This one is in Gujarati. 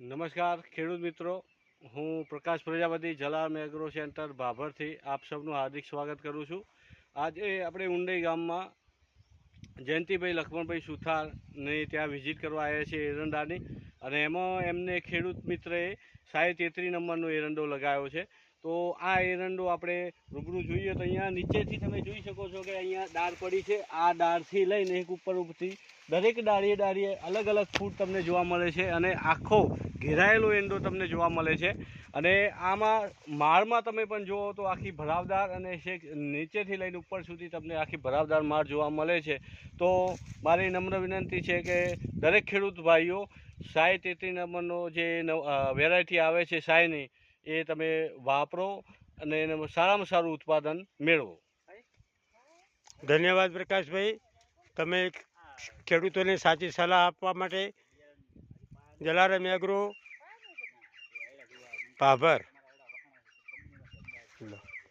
નમસ્કાર ખેડૂત મિત્રો, હું પ્રકાશ પ્રજાપતિ જલારામ એગ્રો સેન્ટર ભાભરથી આપ સૌનું હાર્દિક સ્વાગત કરું છું। આજે આપણે ઉંડઈ ગામમાં જયંતિભાઈ લક્ષ્મણભાઈ સુથારને ત્યાં વિઝિટ કરવા આવ્યા છે એરંડાની, અને એમાં એમને ખેડૂત મિત્રએ 133 નંબરનો એરંડો લગાવ્યો છે। તો આ એરંડો આપણે રૂબરૂ જોઈએ તો અહીંયા નીચેથી તમે જોઈ શકો છો કે અહીંયા ડાળ પડી છે। આ ડાળથી લઈને એક ઉપરથી દરેક ડાળીએ ડાળીએ અલગ અલગ ફૂટ તમને જોવા મળે છે, અને આખો ઘેરાયેલો એંડો તમને જોવા મળે છે। અને આમાં માળમાં તમે પણ જુઓ તો આખી ભરાવદાર અને છેક નીચેથી લઈને ઉપર સુધી તમને આખી ભરાવદાર માળ જોવા મળે છે। તો મારી નમ્ર વિનંતી છે કે દરેક ખેડૂત ભાઈઓ 133 નંબરનો જે વેરાયટી આવે છે સાયની, એ તમે વાપરો અને એને સારામાં સારું ઉત્પાદન મેળવો। ધન્યવાદ પ્રકાશભાઈ, તમે ખેડૂતોને સાચી સલાહ આપવા માટે જલારામ એગ્રો ભાભર।